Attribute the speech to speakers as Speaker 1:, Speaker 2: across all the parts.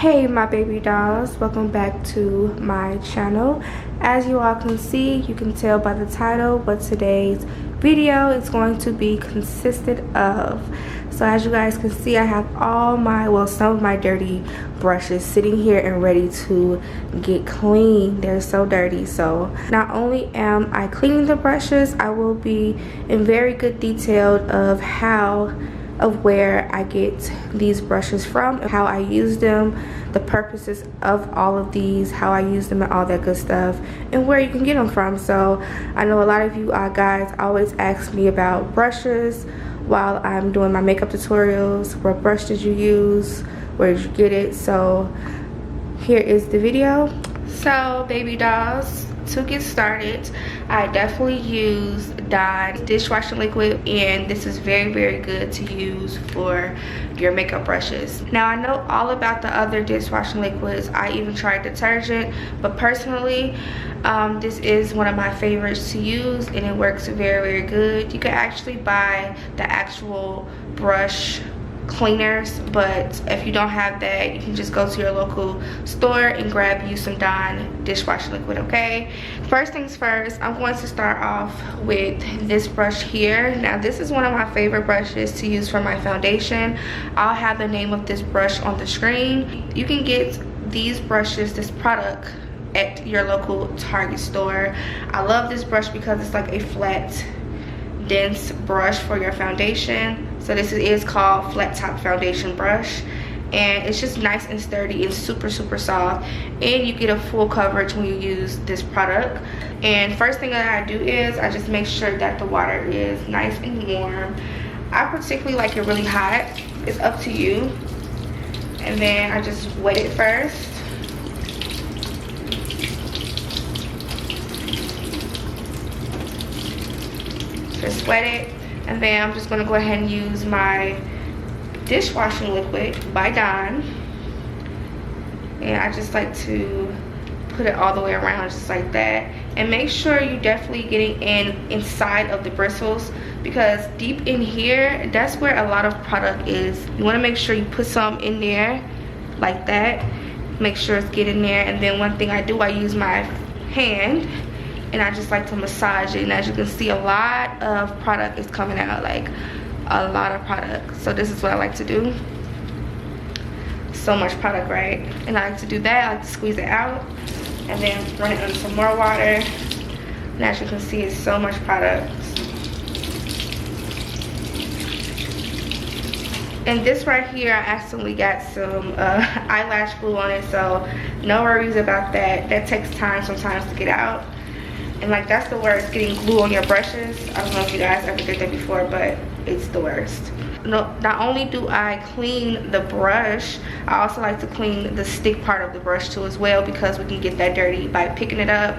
Speaker 1: Hey my baby dolls, welcome back to my channel. As you all can see, you can tell by the title what today's video is going to be consisted of. So as you guys can see, I have all my, well, some of my dirty brushes sitting here and ready to get clean. They're so dirty. So not only am I cleaning the brushes, I will be in very good detail of where I get these brushes from, how I use them, the purposes of all of these, how I use them, and all that good stuff, and where you can get them from. So I know a lot of you guys always ask me about brushes while I'm doing my makeup tutorials. What brush did you use? Where did you get it? So here is the video. So baby dolls, to get started, I definitely use Dawn dishwashing liquid, and this is very good to use for your makeup brushes. Now I know all about the other dishwashing liquids. I even tried detergent, but personally this is one of my favorites to use, and it works very good. You can actually buy the actual brush cleaners, but if you don't have that, you can just go to your local store and grab you some Dawn dishwashing liquid. Okay, first things first, I'm going to start off with this brush here. Now this is one of my favorite brushes to use for my foundation. I'll have the name of this brush on the screen. You can get these brushes, this product, at your local Target store. I love this brush because it's like a flat, dense brush for your foundation. So this is called flat top foundation brush, and it's just nice and sturdy and super soft, and you get a full coverage when you use this product. And first thing that I do is I just make sure that the water is nice and warm. I particularly like it really hot. It's up to you. And then I just wet it first. Just wet it, and then I'm just going to go ahead and use my dishwashing liquid by Dawn, and I just like to put it all the way around just like that. And make sure you definitely getting inside of the bristles, because deep in here, that's where a lot of product is. You want to make sure you put some in there like that, make sure it's getting there. And then one thing I do, I use my hand and I just like to massage it, and as you can see, a lot of product is coming out, like a lot of product. So this is what I like to do. So much product, right? And I like to do that. I like to squeeze it out and then run it under some more water, and as you can see, it's so much product. And this right here, I accidentally got some eyelash glue on it, so no worries about that. That takes time sometimes to get out. And like, that's the worst, getting glue on your brushes. I don't know if you guys ever did that before, but it's the worst. No, not only do I clean the brush, I also like to clean the stick part of the brush too as well, because we can get that dirty by picking it up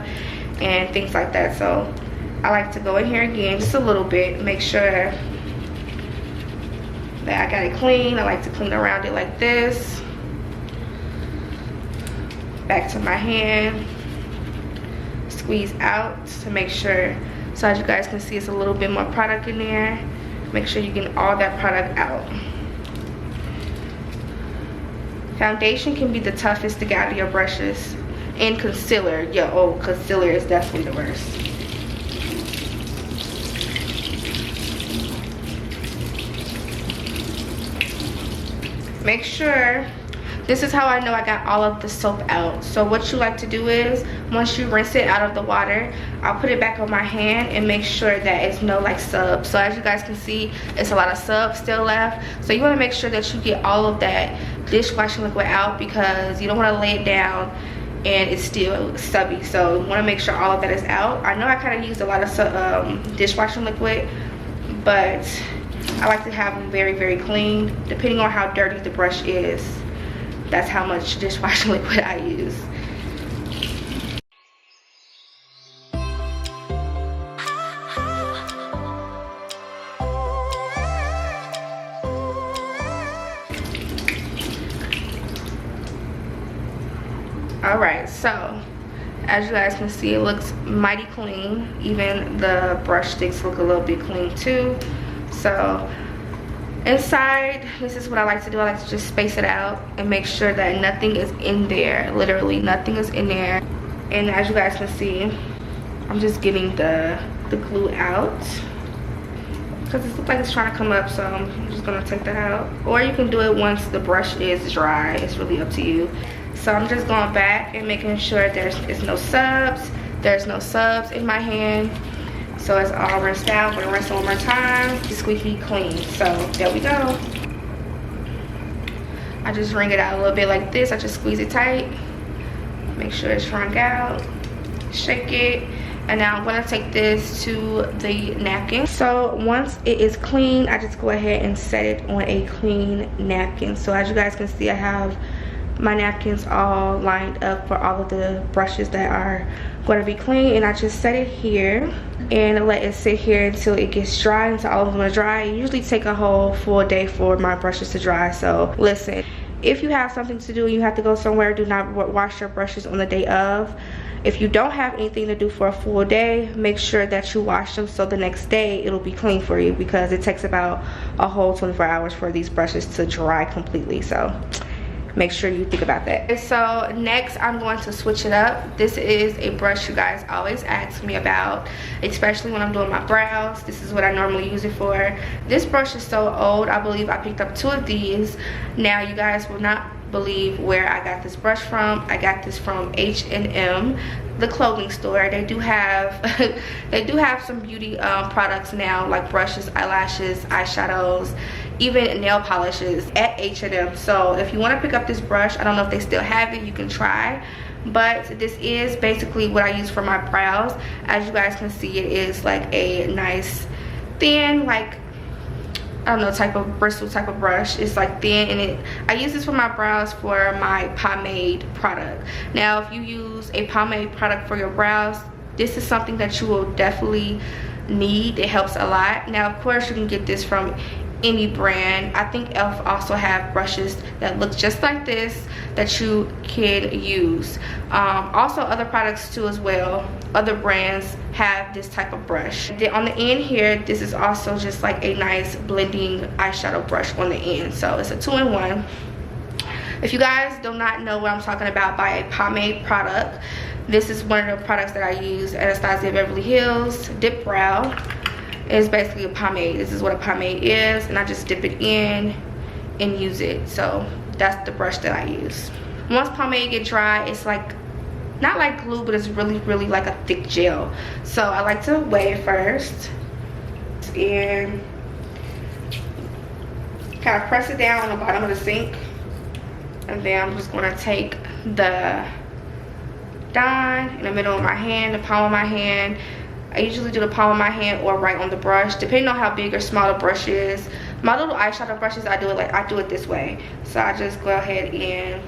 Speaker 1: and things like that. So I like to go in here again just a little bit, make sure that I got it clean. I like to clean around it like this. Back to my hand. Squeeze out to make sure, so as you guys can see, it's a little bit more product in there. Make sure you get all that product out. Foundation can be the toughest to get out of your brushes, and concealer, concealer is definitely the worst. Make sure, this is how I know I got all of the soap out. So what you like to do is, once you rinse it out of the water, I'll put it back on my hand and make sure that it's no like sub. So as you guys can see, it's a lot of sub still left. So you want to make sure that you get all of that dishwashing liquid out, because you don't want to lay it down and it's still stubby. So you want to make sure all of that is out. I know I kind of used a lot of dishwashing liquid, but I like to have them very clean. Depending on how dirty the brush is, that's how much dishwashing liquid I use. Alright, so as you guys can see, it looks mighty clean. Even the brush sticks look a little bit clean too. So Inside, this is what I like to do. I like to just space it out and make sure that nothing is in there. Literally nothing is in there. And as you guys can see, I'm just getting the glue out because it looks like it's trying to come up, so I'm just gonna take that out. Or you can do it once the brush is dry. It's really up to you. So I'm just going back and making sure there's no subs. There's no subs in my hand. So it's all rinsed out. We're gonna rinse it one more time. It's squeaky clean. So there we go. I just wring it out a little bit like this. I just squeeze it tight. Make sure it's wrung out. Shake it. And now I'm gonna take this to the napkin. So once it is clean, I just go ahead and set it on a clean napkin. So as you guys can see, I have my napkins all lined up for all of the brushes that are going to be clean, and I just set it here and let it sit here until it gets dry, until all of them are dry. It usually take a whole full day for my brushes to dry. So listen, if you have something to do and you have to go somewhere, do not wash your brushes on the day of. If you don't have anything to do for a full day, make sure that you wash them so the next day it'll be clean for you, because it takes about a whole 24 hours for these brushes to dry completely. So make sure you think about that. And so next I'm going to switch it up. This is a brush you guys always ask me about, especially when I'm doing my brows. This is what I normally use it for. This brush is so old. I believe I picked up 2 of these. Now you guys will not believe where I got this brush from. I got this from H&M, the clothing store. They do have they do have some beauty products now, like brushes, eyelashes, eyeshadows, even nail polishes at H&M. So if you want to pick up this brush, I don't know if they still have it, you can try. But this is basically what I use for my brows. As you guys can see, it is like a nice thin, like, I don't know, type of bristle type of brush. It's like thin, and I use this for my brows for my pomade product. Now if you use a pomade product for your brows, this is something that you will definitely need. It helps a lot. Now of course you can get this from any brand. I think e.l.f. also have brushes that look just like this that you can use. Also other products too as well. Other brands have this type of brush. Then on the end here, this is also just like a nice blending eyeshadow brush on the end. So it's a 2-in-1. If you guys do not know what I'm talking about by a pomade product, this is one of the products that I use at Anastasia Beverly Hills. Dip Brow is basically a pomade. This is what a pomade is, and I just dip it in and use it. So that's the brush that I use. Once pomade get dry, it's like not like glue, but it's really like a thick gel. So I like to wet it first and kind of press it down on the bottom of the sink, and then I'm just going to take the Dawn in the middle of my hand, the palm of my hand. I usually do the palm of my hand or right on the brush, depending on how big or small the brush is. My little eyeshadow brushes, I do it this way. So I just go ahead and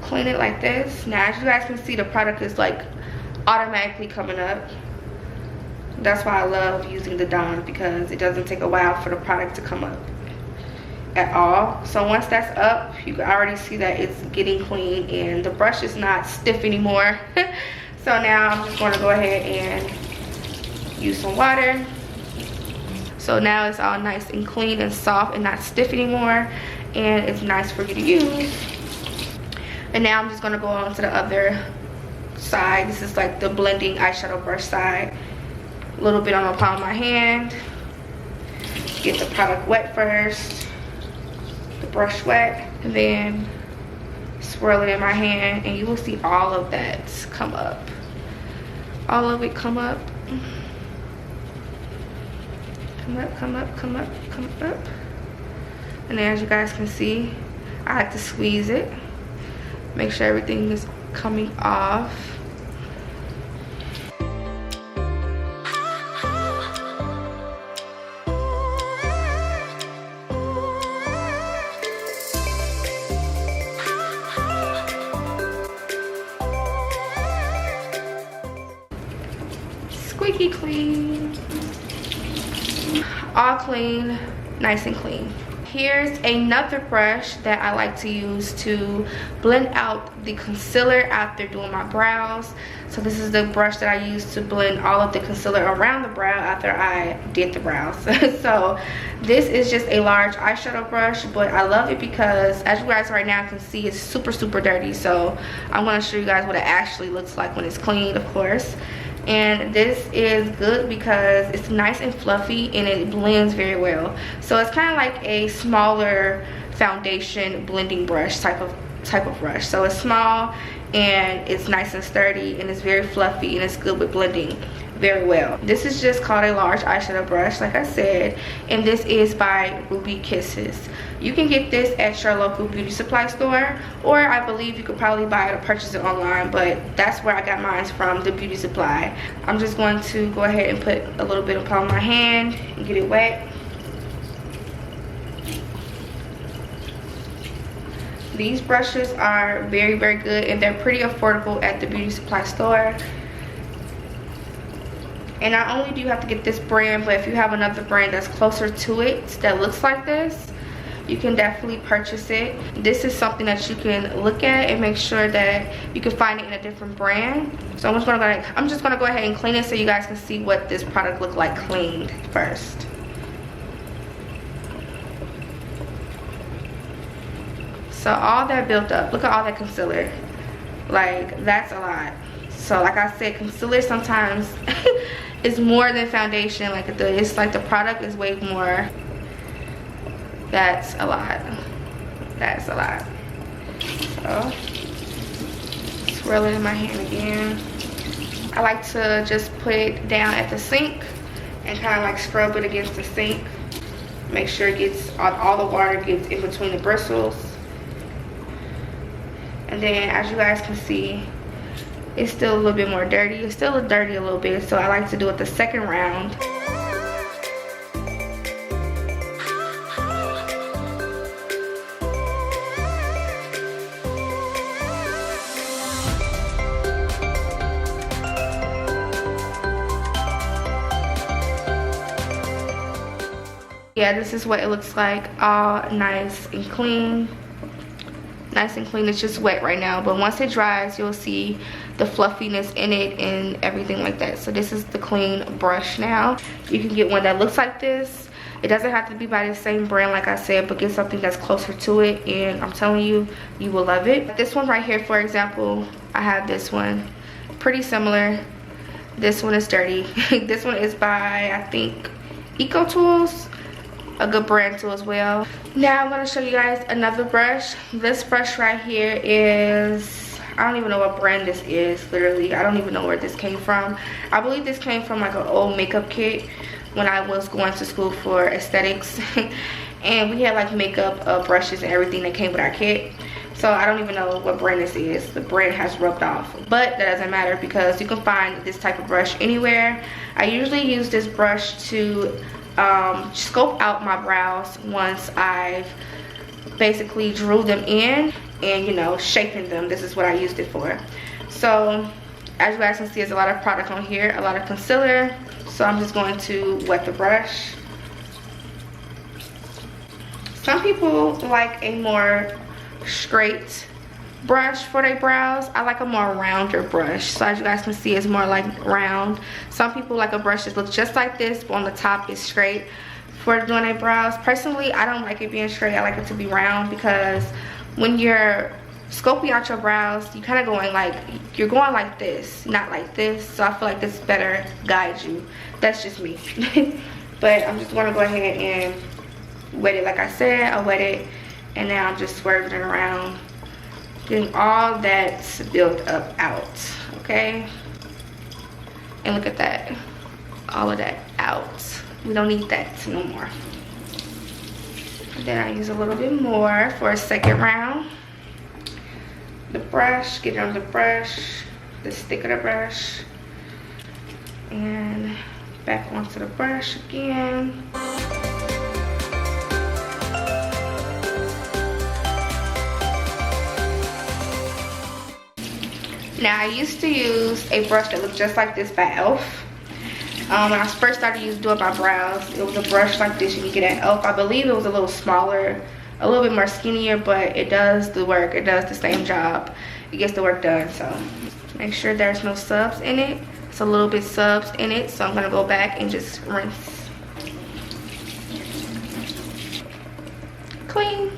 Speaker 1: clean it like this. Now as you guys can see, the product is like automatically coming up. That's why I love using the Dawn, because it doesn't take a while for the product to come up at all. So once that's up, you can already see that it's getting clean and the brush is not stiff anymore. So now I'm just going to go ahead and use some water. So now it's all nice and clean and soft and not stiff anymore, and it's nice for you to use. And now I'm just going to go on to the other side. This is like the blending eyeshadow brush side. A little bit on the palm of my hand. Get the product wet first, the brush wet, and then swirl it in my hand, and you will see all of that come up. All of it come up. Come up, come up, come up, come up. And then as you guys can see, I like to squeeze it. Make sure everything is coming off. Squeaky clean. All clean, nice and clean. here's another brush that I like to use to blend out the concealer after doing my brows. So this is the brush that I use to blend all of the concealer around the brow after I did the brows. So this is just a large eyeshadow brush, but I love it because as you guys right now can see, it's super dirty. So I'm going to show you guys what it actually looks like when it's clean, of course. And this is good because it's nice and fluffy and it blends very well. So it's kind of like a smaller foundation blending brush type of brush. So it's small and it's nice and sturdy and it's very fluffy and it's good with blending very well. This is just called a large eyeshadow brush, like I said, and this is by Ruby Kisses. You can get this at your local beauty supply store, or I believe you could probably buy it or purchase it online, but that's where I got mine from, the beauty supply. I'm just going to go ahead and put a little bit of palm of my hand and get it wet. These brushes are very good and they're pretty affordable at the beauty supply store. And not only do you have to get this brand, but if you have another brand that's closer to it that looks like this, you can definitely purchase it. This is something that you can look at and make sure that you can find it in a different brand. So I'm just gonna go ahead and clean it so you guys can see what this product looks like cleaned first. So all that built up, look at all that concealer. Like, that's a lot. So like I said, concealer sometimes is more than foundation. Like it's like the product is way more. That's a lot. That's a lot. So swirl it in my hand again. I like to just put it down at the sink and kind of like scrub it against the sink. Make sure it gets all the water gets in between the bristles. And then as you guys can see, it's still a little bit more dirty. It's still dirty a little bit, so I like to do it the second round. Yeah, this is what it looks like, all nice and clean. Nice and clean. It's just wet right now, but once it dries, you'll see the fluffiness in it and everything like that. So this is the clean brush now. You can get one that looks like this. It doesn't have to be by the same brand, like I said, but get something that's closer to it, and I'm telling you, you will love it. This one right here, for example, I have this one, pretty similar. This one is dirty. This one is by, I think, Eco Tools, a good brand too as well. Now I'm going to show you guys another brush. This brush right here is, I don't even know what brand this is, literally. I don't even know where this came from. I believe this came from like an old makeup kit when I was going to school for aesthetics. And we had like makeup brushes and everything that came with our kit. So I don't even know what brand this is. The brand has rubbed off, but that doesn't matter because you can find this type of brush anywhere. I usually use this brush to scope out my brows once I've basically drew them in and, you know, shaping them. This is what I used it for. So as you guys can see, there's a lot of product on here, a lot of concealer. So I'm just going to wet the brush. Some people like a more straight brush for their brows. I like a more rounder brush. So as you guys can see, it's more like round. Some people like a brush that looks just like this, but on the top is straight for doing their brows. Personally, I don't like it being straight. I like it to be round because when you're scoping out your brows, you kind of going like, you're going like this, not like this. So I feel like this better guides you. That's just me. But I'm just going to go ahead and wet it. Like I said, I wet it, and now I'm just swerving it around, getting all that built up out, okay? And look at that, all of that out. We don't need that no more. And then I use a little bit more for a second round. The brush, get it on the brush, the stick of the brush, and back onto the brush again. Now I used to use a brush that looked just like this by e.l.f. When I first started doing my brows, it was a brush like this you can get at Elf. I believe it was a little smaller, a little bit more skinnier, but it does the work. It does the same job. It gets the work done. So make sure there's no subs in it. It's a little bit subs in it, so I'm gonna go back and just rinse. Clean.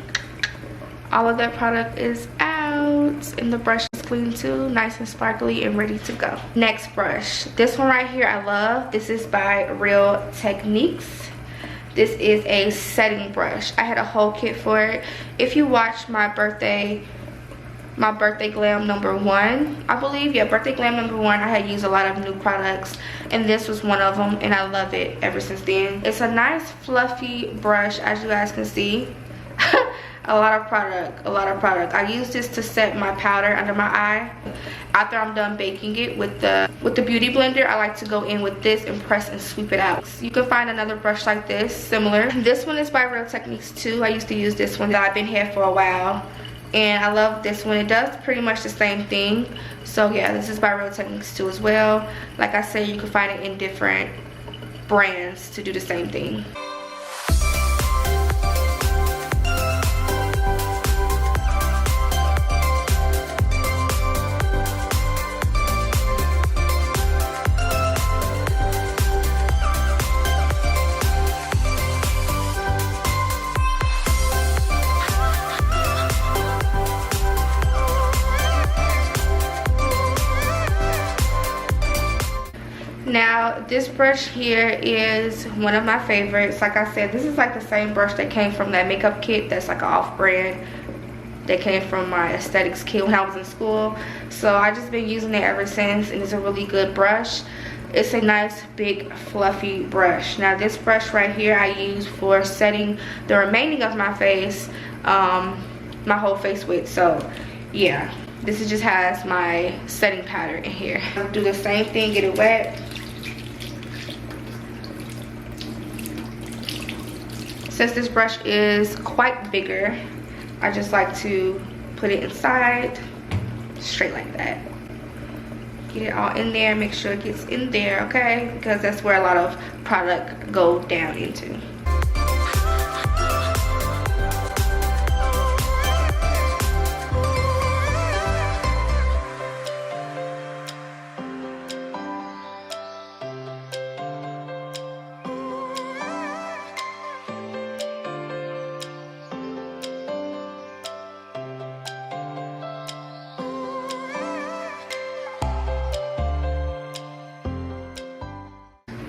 Speaker 1: All of that product is out, and the brush is clean too, nice and sparkly and ready to go. Next brush, this one right here I love. This is by Real Techniques. This is a setting brush. I had a whole kit for it. If you watch my birthday glam #1, I believe, yeah, birthday glam #1, I had used a lot of new products, and this was one of them, and I love it ever since then. It's a nice fluffy brush, as you guys can see. a lot of product. I use this to set my powder under my eye. After I'm done baking it with the beauty blender, I like to go in with this and press and sweep it out. You can find another brush like this, similar. This one is by Real Techniques too. I used to use this one that I've been here for a while, and I love this one. It does pretty much the same thing. So yeah, this is by Real Techniques too as well. Like I said, you can find it in different brands to do the same thing. Now this brush here is one of my favorites. Like I said, this is like the same brush that came from that makeup kit that's like an off-brand that came from my aesthetics kit when I was in school. So I just been using it ever since, and it's a really good brush. It's a nice big fluffy brush. Now this brush right here I use for setting the remaining of my face, my whole face with. So yeah, this just has my setting powder in here. I'll do the same thing, get it wet. Since this brush is quite bigger, I just like to put it inside, straight like that. Get it all in there, make sure it gets in there, okay? Because that's where a lot of product go down into.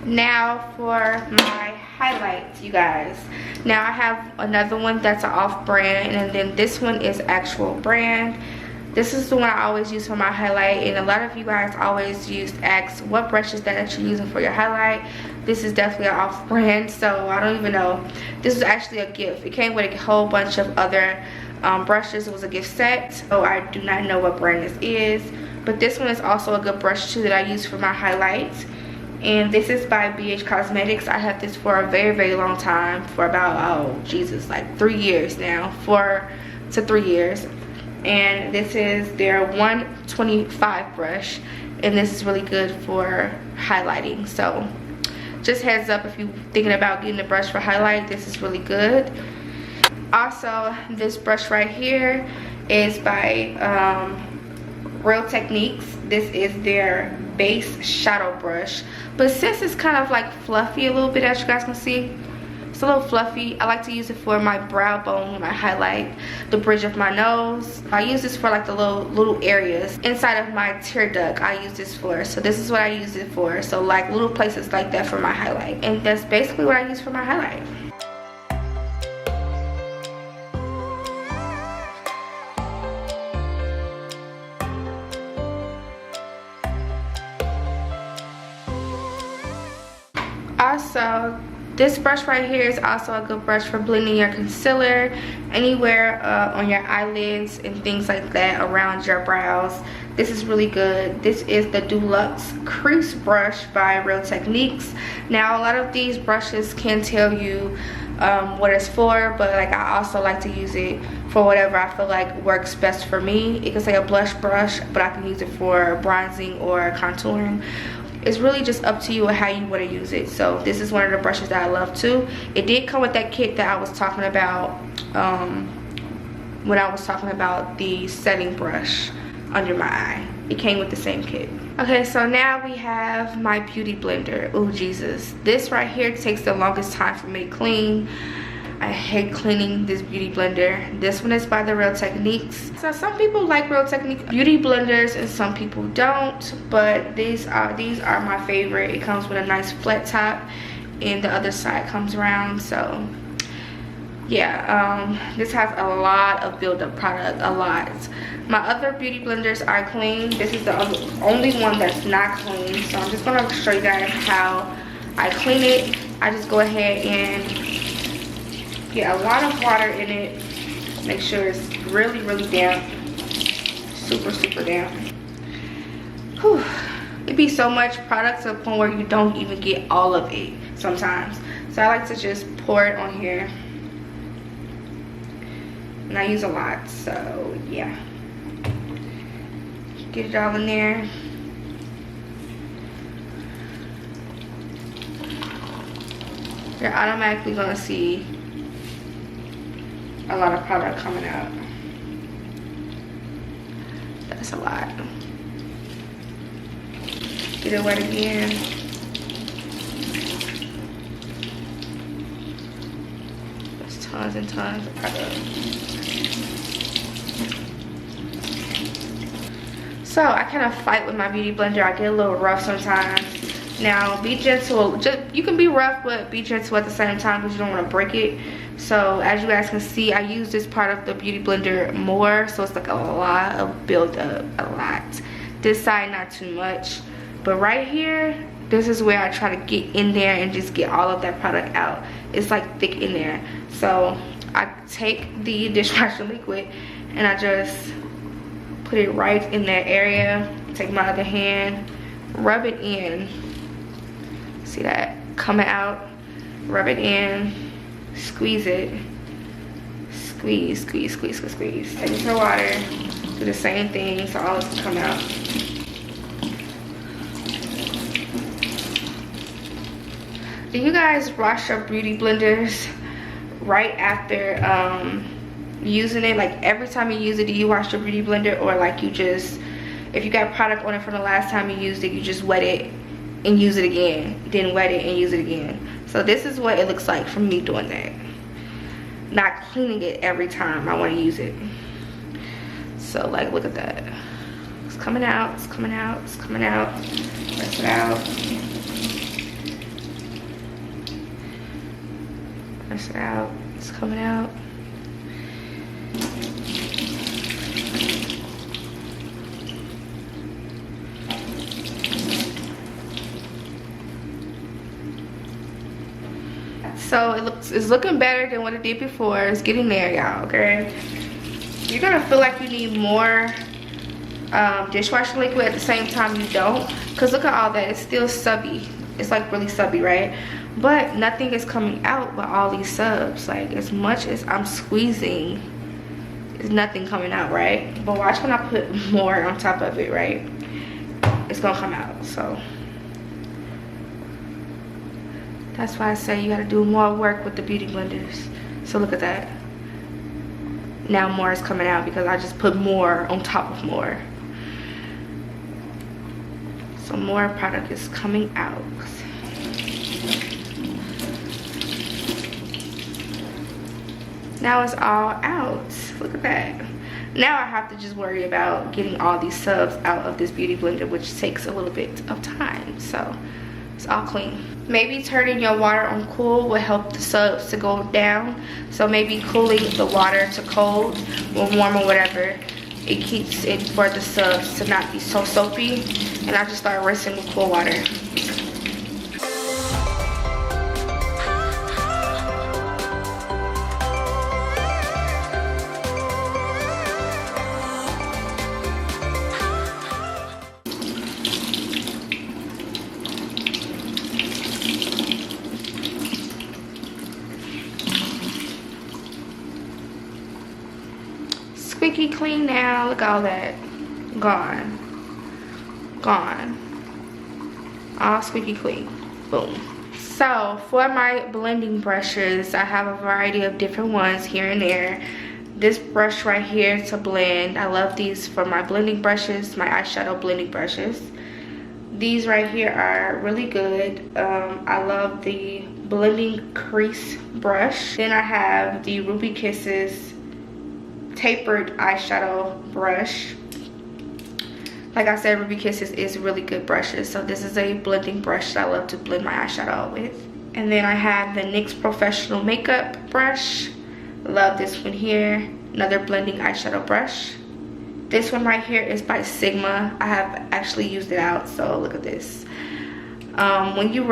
Speaker 1: Now for my highlights, you guys. Now I have another one that's an off brand, and then this one is actual brand. This is the one I always use for my highlight, and a lot of you guys always ask what brush is that you're using for your highlight. This is definitely an off brand, so I don't even know. This is actually a gift. It came with a whole bunch of other brushes. It was a gift set, so I do not know what brand this is, but this one is also a good brush too that I use for my highlights. And this is by BH Cosmetics. I have this for a very long time, for about, oh Jesus, like 3 years now, 4 to 3 years. And this is their 125 brush, and this is really good for highlighting. So just heads up, if you're thinking about getting a brush for highlight, this is really good. Also, this brush right here is by Real Techniques. This is their base shadow brush, but since it's kind of like fluffy a little bit, as you guys can see, it's a little fluffy. I like to use it for my brow bone when I highlight the bridge of my nose. I use this for like the little areas inside of my tear duct. I use this for, so this is what I use it for. So like little places like that for my highlight, and that's basically what I use for my highlight. Also, this brush right here is also a good brush for blending your concealer anywhere on your eyelids and things like that around your brows. This is really good. This is the Deluxe Crease brush by Real Techniques. Now a lot of these brushes can tell you what it's for, but like I also like to use it for whatever I feel like works best for me. It can say a blush brush, but I can use it for bronzing or contouring. it's really just up to you and how you want to use it. So this is one of the brushes that I love too. It did come with that kit that I was talking about when I was talking about the setting brush under my eye. It came with the same kit. Okay, so now we have my beauty blender. Oh Jesus, this right here takes the longest time for me to clean. I hate cleaning this beauty blender. This one is by the Real Techniques. So some people like Real Techniques beauty blenders and some people don't, but these are my favorite. It comes with a nice flat top and the other side comes around. So yeah, this has a lot of build-up product, a lot. My other beauty blenders are clean. This is the only one that's not clean. So I'm just gonna show you guys how I clean it. I just go ahead and get a lot of water in it. Make sure it's really, really damp. Super, super damp. Whew. It'd be so much product to the point where you don't even get all of it sometimes. So I like to just pour it on here. And I use a lot, so yeah. Get it all in there. You're automatically gonna see a lot of product coming out. That's a lot. Get it wet again. There's tons and tons of product. So I kind of fight with my beauty blender. I get a little rough sometimes. Now be gentle. You can be rough, but be gentle at the same time because you don't want to break it. So as you guys can see, I use this part of the beauty blender more, so it's like a lot of buildup, a lot. This side not too much, but right here, this is where I try to get in there and just get all of that product out. It's like thick in there. So I take the dishwasher liquid and I just put it right in that area. Take my other hand, rub it in. See that coming out? Rub it in, squeeze it. Squeeze, squeeze, squeeze, squeeze, squeeze. Take it to the water, do the same thing so all this can come out. Do you guys wash your beauty blenders right after using it? Like every time you use it, do you wash your beauty blender, or like you just, if you got product on it from the last time you used it, you just wet it and use it again, then wet it and use it again? So this is what it looks like from me doing that. Not cleaning it every time I want to use it. So like, look at that. It's coming out, it's coming out, it's coming out. Press it out. Press it out, it's coming out. So it's looking better than what it did before. It's getting there, y'all, okay? You're gonna feel like you need more dishwasher liquid. At the same time you don't, because look at all that. It's still subby. It's like really subby, right? But nothing is coming out but all these subs. Like as much as I'm squeezing, there's nothing coming out, right? But watch when I put more on top of it, right? It's gonna come out. So that's why I say you gotta do more work with the beauty blenders. So look at that. Now more is coming out because I just put more on top of more. So more product is coming out. Now it's all out. Look at that. Now I have to just worry about getting all these subs out of this beauty blender, which takes a little bit of time. So it's all clean. Maybe turning your water on cool will help the subs to go down. So maybe cooling the water to cold or warm or whatever, it keeps it for the subs to not be so soapy. And I just start rinsing with cool water. Squeaky clean now. Look at all that. Gone. Gone. all squeaky clean. Boom. So for my blending brushes, I have a variety of different ones here and there. This brush right here to blend, I love these for my blending brushes, my eyeshadow blending brushes. These right here are really good. I love the blending crease brush. Then I have the Ruby Kisses tapered eyeshadow brush. Like I said, Ruby Kisses is really good brushes. So this is a blending brush that I love to blend my eyeshadow with. And then I have the NYX Professional Makeup brush. Love this one here. Another blending eyeshadow brush. This one right here is by Sigma. I have actually used it out, so look at this. When you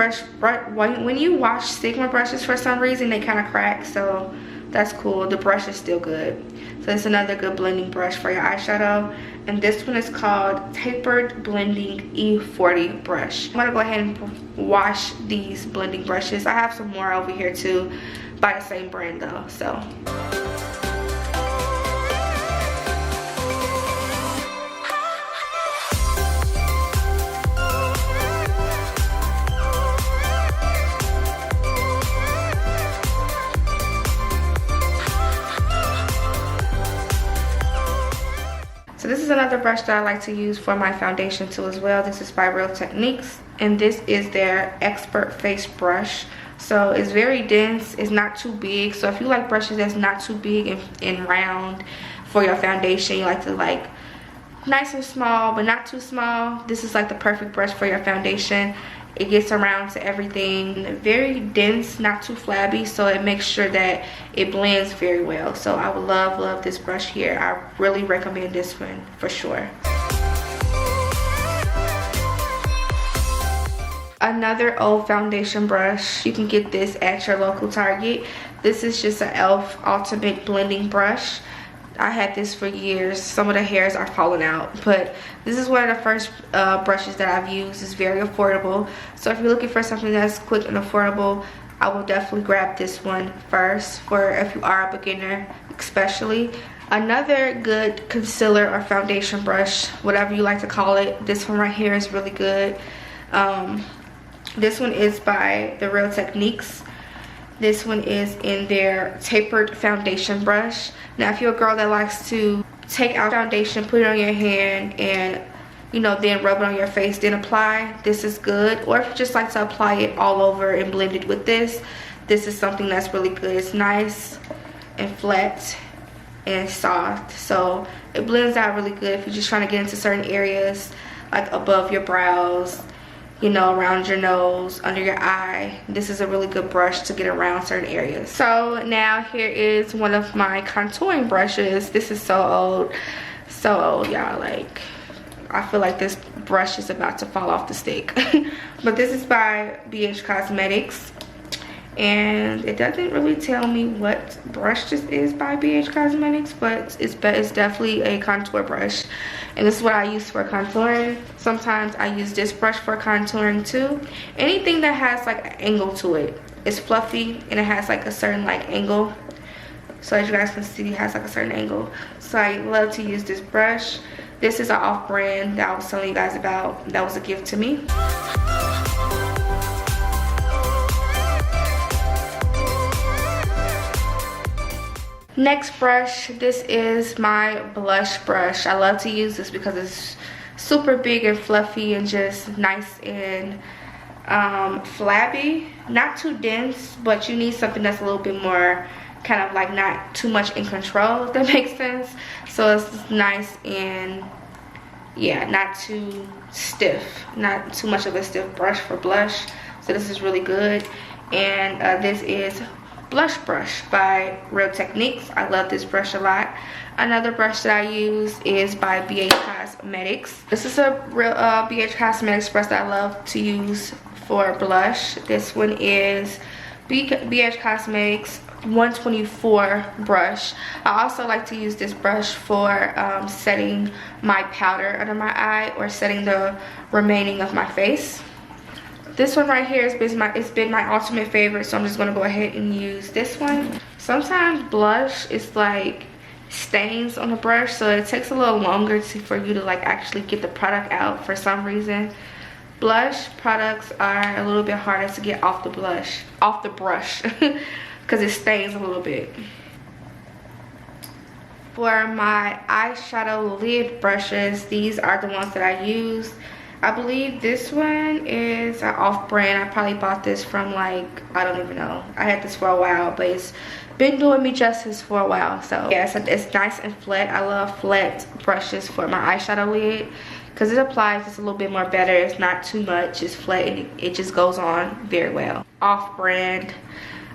Speaker 1: wash Sigma brushes, for some reason they kind of crack, so that's cool. The brush is still good. So it's another good blending brush for your eyeshadow. And this one is called Tapered Blending E40 brush. I'm gonna go ahead and wash these blending brushes. I have some more over here too by the same brand though, so. So this is another brush that I like to use for my foundation too as well. This is by Real Techniques, and this is their Expert Face brush. So it's very dense, it's not too big. So if you like brushes that's not too big and round for your foundation, you like to like nice and small but not too small, this is like the perfect brush for your foundation. It gets around to everything. Very dense, not too flabby, so it makes sure that it blends very well. So I would love this brush here. I really recommend this one for sure. Another old foundation brush. You can get this at your local Target. This is just an e.l.f. Ultimate Blending Brush. I had this for years. Some of the hairs are falling out, but this is one of the first brushes that I've used. It's very affordable, so if you're looking for something that's quick and affordable, I will definitely grab this one first, for if you are a beginner especially. Another good concealer or foundation brush, whatever you like to call it, this one right here is really good. This one is by the Real Techniques. This one is in their tapered foundation brush. Now if you're a girl that likes to take out foundation, put it on your hand, and you know, then rub it on your face, then apply, this is good. Or if you just like to apply it all over and blend it with this is something that's really good. It's nice and flat and soft, so it blends out really good if you're just trying to get into certain areas, like above your brows, you know, around your nose, under your eye. This is a really good brush to get around certain areas. So now here is one of my contouring brushes. This is so old y'all. Like, I feel like this brush is about to fall off the stick. But this is by BH Cosmetics, and it doesn't really tell me what brush this is by BH Cosmetics, but it's definitely a contour brush, and this is what I use for contouring. Sometimes I use this brush for contouring too. Anything that has like an angle to it. It's fluffy and it has like a certain like angle, so as you guys can see, it has like a certain angle. So I love to use this brush. This is an off-brand that I was telling you guys about, that was a gift to me. Next brush, this is my blush brush. I love to use this because it's super big and fluffy and just nice and flabby. Not too dense, but you need something that's a little bit more kind of like not too much in control, if that makes sense. So it's nice and yeah, not too stiff, not too much of a stiff brush for blush. So this is really good. And this is Blush Brush by Real Techniques. I love this brush a lot. Another brush that I use is by BH Cosmetics. This is a real BH Cosmetics brush that I love to use for blush. This one is BH Cosmetics 124 brush. I also like to use this brush for setting my powder under my eye or setting the remaining of my face. This one right here has been my ultimate favorite, so I'm just gonna go ahead and use this one. Sometimes blush is like stains on the brush, so it takes a little longer for you to like actually get the product out for some reason. Blush products are a little bit harder to get off the brush because it stains a little bit. For my eyeshadow lid brushes, these are the ones that I use. I believe this one is an off-brand. I probably bought this from, like, I don't even know. I had this for a while, but it's been doing me justice for a while. So yeah, so it's nice and flat. I love flat brushes for my eyeshadow lid because it applies just a little bit more better. It's not too much. It's flat and it just goes on very well. Off-brand.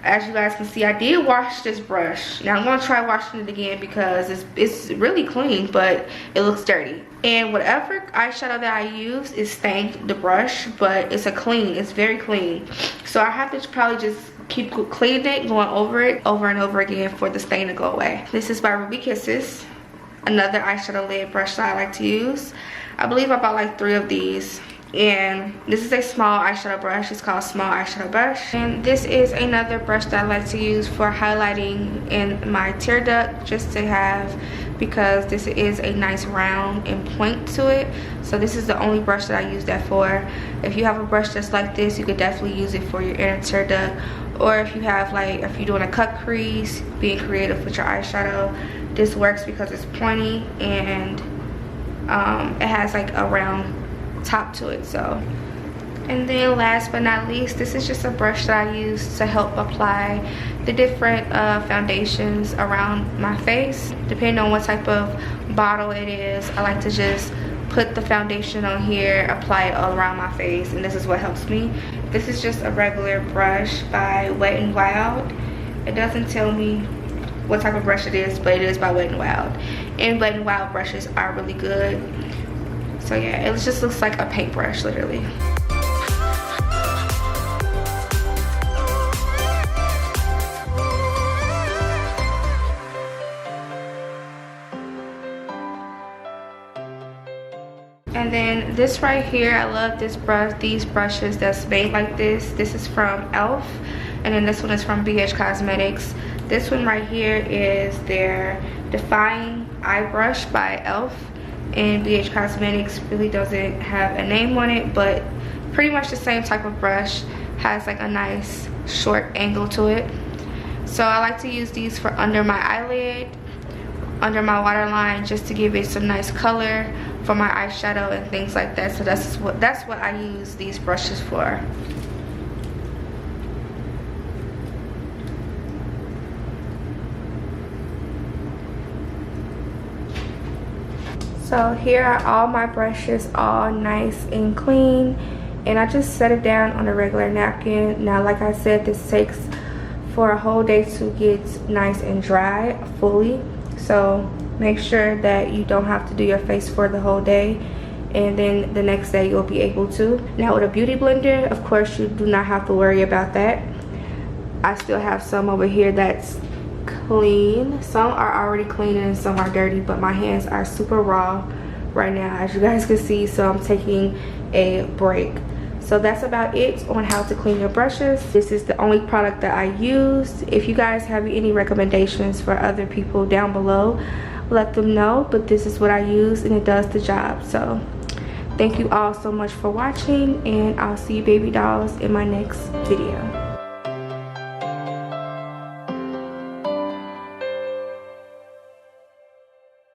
Speaker 1: As you guys can see, I did wash this brush. Now I'm gonna try washing it again because it's really clean, but it looks dirty. And whatever eyeshadow that I use is stained the brush, but it's very clean. So I have to probably just keep cleaning it, going over it over and over again for the stain to go away. This is by Ruby Kisses, another eyeshadow lid brush that I like to use. I believe I bought like 3 of these. And this is a small eyeshadow brush. It's called Small Eyeshadow Brush. And this is another brush that I like to use for highlighting in my tear duct, just to have, because this is a nice round and point to it. So this is the only brush that I use that for. If you have a brush just like this, you could definitely use it for your inner tear duct. Or if you have, like, if you're doing a cut crease, being creative with your eyeshadow, this works because it's pointy and it has like a round top to it. So, and then last but not least, this is just a brush that I use to help apply the different foundations around my face. Depending on what type of bottle it is, I like to just put the foundation on here, apply it all around my face, and this is what helps me. This is just a regular brush by Wet n Wild. It doesn't tell me what type of brush it is, but it is by Wet n Wild, and Wet n Wild brushes are really good. So yeah, it just looks like a paintbrush, literally. And then this right here, I love this brush, these brushes that's made like this. This is from e.l.f. and then this one is from BH Cosmetics. This one right here is their Defying Eye Brush by e.l.f. and BH Cosmetics really doesn't have a name on it, but pretty much the same type of brush. Has like a nice short angle to it. So I like to use these for under my eyelid, under my waterline, just to give it some nice color for my eyeshadow and things like that. So that's what I use these brushes for. So here are all my brushes, all nice and clean, and I just set it down on a regular napkin. Now, like I said, this takes for a whole day to get nice and dry fully, so make sure that you don't have to do your face for the whole day, and then the next day you'll be able to. Now with a beauty blender, of course, you do not have to worry about that. I still have some over here that's clean. Some are already clean and some are dirty, but my hands are super raw right now, as you guys can see, so I'm taking a break. So that's about it on how to clean your brushes. This is the only product that I used. If you guys have any recommendations for other people down below, let them know, but this is what I use and it does the job. So thank you all so much for watching, and I'll see you baby dolls in my next video.